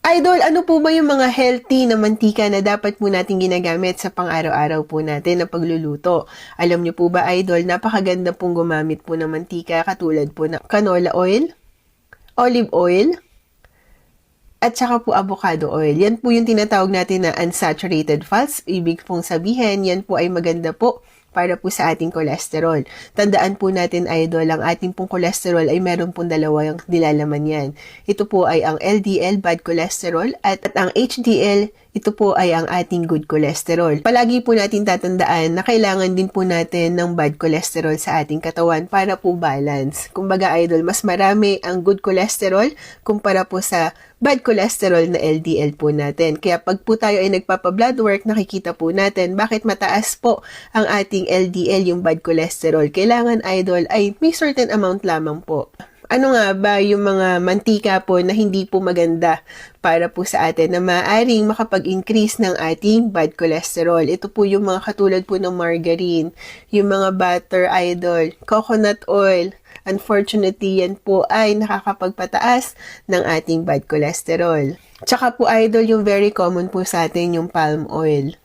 Idol, ano po ba yung mga healthy na mantika na dapat po natin ginagamit sa pang-araw-araw po natin na pagluluto? Alam niyo po ba, Idol, napakaganda pong gumamit po ng mantika katulad po ng canola oil, olive oil, at saka po avocado oil. Yan po yung tinatawag natin na unsaturated fats. Ibig pong sabihin, yan po ay maganda po para po sa ating cholesterol. Tandaan po natin, Idol, ang ating pong cholesterol ay meron pong dalawang nilalaman yan. Ito po ay ang LDL, bad cholesterol, at ang HDL, ito po ay ang ating good cholesterol. Palagi po natin tatandaan na kailangan din po natin ng bad cholesterol sa ating katawan para po balance. Kumbaga, Idol, mas marami ang good cholesterol kumpara po sa bad cholesterol na LDL po natin. Kaya pag po tayo ay nagpapa-blood work, nakikita po natin bakit mataas po ang ating LDL, yung bad cholesterol. Kailangan, Idol, ay may certain amount lamang po. Ano nga ba yung mga mantika po na hindi po maganda para po sa atin na maaaring makapag-increase ng ating bad cholesterol? Ito po yung mga katulad po ng margarine, yung mga butter, Idol, coconut oil. Unfortunately, yan po ay nakakapagpataas ng ating bad cholesterol. Tsaka po, Idol, yung very common po sa atin, yung palm oil.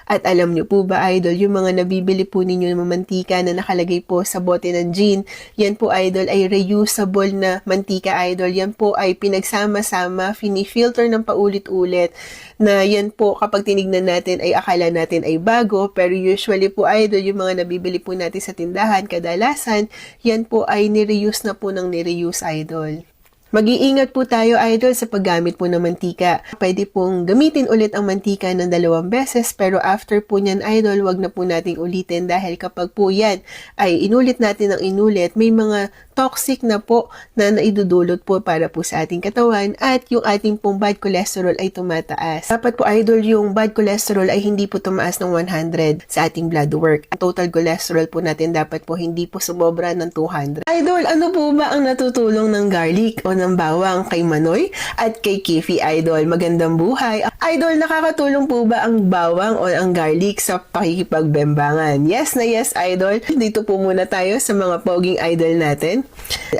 At alam niyo po ba, Idol, yung mga nabibili po ninyo ng mantika na nakalagay po sa bote ng gin, yan po, Idol, ay reusable na mantika, Idol. Yan po ay pinagsama-sama, fini-filter ng paulit-ulit, na yan po kapag tinignan natin ay akala natin ay bago, pero usually po, Idol, yung mga nabibili po natin sa tindahan, kadalasan, yan po ay nireuse na po ng nireuse, Idol. Mag-iingat po tayo, Idol, sa paggamit po ng mantika. Pwede pong gamitin ulit ang mantika ng 2 beses, pero after po niyan, Idol, wag na po nating ulitin dahil kapag po yan ay inulit natin ng inulit, may mga toxic na po na naidudulot po para po sa ating katawan at yung ating pong bad cholesterol ay tumataas. Dapat po, Idol, yung bad cholesterol ay hindi po tumaas ng 100 sa ating blood work. Ang total cholesterol po natin dapat po hindi po sumobra ng 200. Idol, ano po ba ang natutulong ng garlic o ng bawang kay Manoy at kay Kifi, Idol? Magandang buhay. Idol, nakakatulong po ba ang bawang o ang garlic sa pakikipagbembangan? Yes na yes, Idol. Dito po muna tayo sa mga poging idol natin.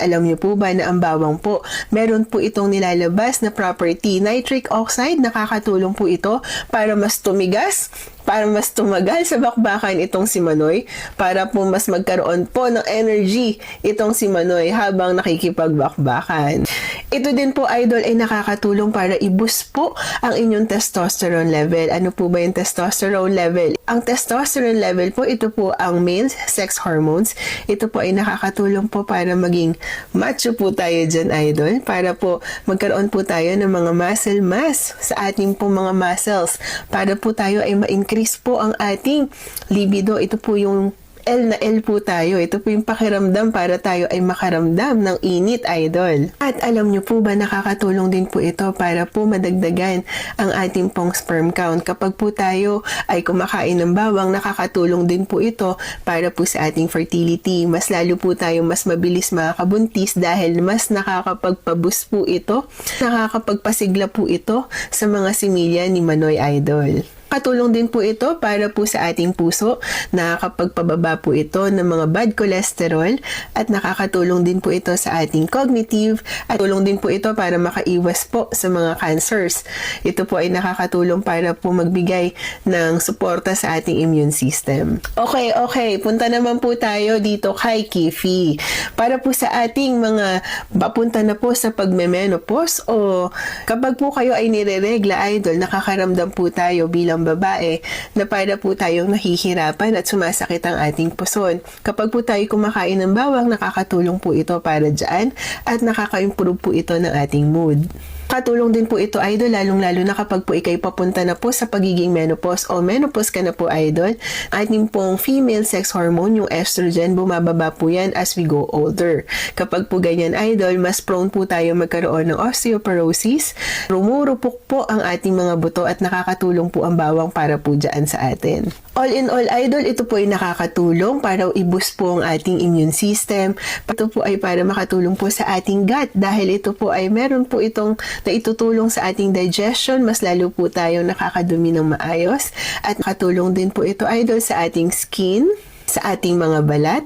Alam niyo po ba na ang bawang po, meron po itong nilalabas na property, nitric oxide. Nakakatulong po ito para mas tumigas, para mas tumagal sa bakbakan itong si Manoy, para po mas magkaroon po ng energy itong si Manoy habang nakikipagbakbakan. Ito din po, Idol, ay nakakatulong para i-boost po ang inyong testosterone level. Ano po ba yung testosterone level? Ang testosterone level po, ito po ang male sex hormones. Ito po ay nakakatulong po para maging macho po tayo dyan, Idol. Para po magkaroon po tayo ng mga muscle mass sa ating po mga muscles. Para po tayo ay ma-increase po ang ating libido. Ito po yung L na L po tayo. Ito po yung pakiramdam para tayo ay makaramdam ng init, Idol. At alam nyo po ba, nakakatulong din po ito para po madagdagan ang ating pong sperm count. Kapag po tayo ay kumakain ng bawang, nakakatulong din po ito para po sa ating fertility. Mas lalo po tayo mas mabilis makakabuntis dahil mas nakakapagpaboost po ito, nakakapagpasigla po ito sa mga similya ni Manoy, Idol. Katulong din po ito para po sa ating puso, nakakapagpababa po ito ng mga bad cholesterol at nakakatulong din po ito sa ating cognitive at tulong din po ito para makaiwas po sa mga cancers. Ito po ay nakakatulong para po magbigay ng suporta sa ating immune system. Okay, punta naman po tayo dito kay Kifi. Para po sa ating mga papunta na po sa pagme-menopause o kapag po kayo ay nireregla, Idol, nakakaramdam po tayo bilang babae na para po tayong nahihirapan at sumasakit ang ating puson. Kapag po tayo kumakain ng bawang, nakakatulong po ito para dyan at nakaka-improve po ito ng ating mood. Katulong din po ito, Idol, lalong-lalo na kapag po ikay papunta na po sa pagiging menopause o menopause ka na po, Idol. Ating pong female sex hormone, yung estrogen, bumababa po yan as we go older. Kapag po ganyan, Idol, mas prone po tayo magkaroon ng osteoporosis. Rumurupok po ang ating mga buto at nakakatulong po ang bawang para po dyan sa atin. All in all, Idol, ito po ay nakakatulong para i-boost po ang ating immune system. Ito po ay para makatulong po sa ating gut dahil ito po ay meron po itong na itutulong sa ating digestion, mas lalo po tayong nakakadumi ng maayos at nakatulong din po ito, Idol, sa ating skin, sa ating mga balat,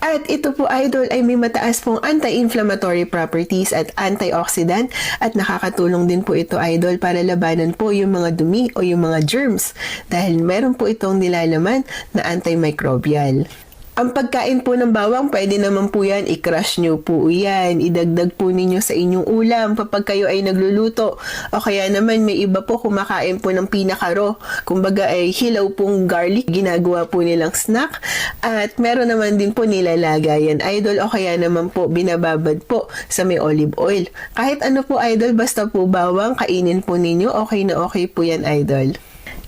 At ito po idol ay may mataas pong anti-inflammatory properties at antioxidant at nakakatulong din po ito idol para labanan po yung mga dumi o yung mga germs dahil meron po itong nilalaman na antimicrobial. Ang pagkain po ng bawang, pwede naman po yan, i-crush nyo po yan, idagdag po ninyo sa inyong ulam kapag kayo ay nagluluto. O kaya naman may iba po kumakain po ng pinakaro, kumbaga ay hilaw pong garlic, ginagawa po nilang snack. At meron naman din po nilalagayan idol o kaya naman po binababad po sa may olive oil. Kahit ano po idol, basta po bawang, kainin po ninyo, okay na okay po yan idol.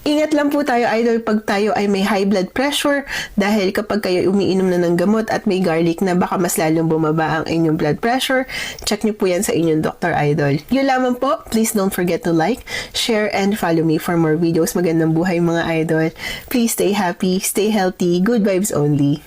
Ingat lang po tayo idol pag tayo ay may high blood pressure dahil kapag kayo umiinom na ng gamot at may garlic na baka mas lalong bumaba ang inyong blood pressure, check nyo po yan sa inyong doctor idol. Yun lamang po, please don't forget to like, share, and follow me for more videos. Magandang buhay mga idol. Please stay happy, stay healthy, good vibes only.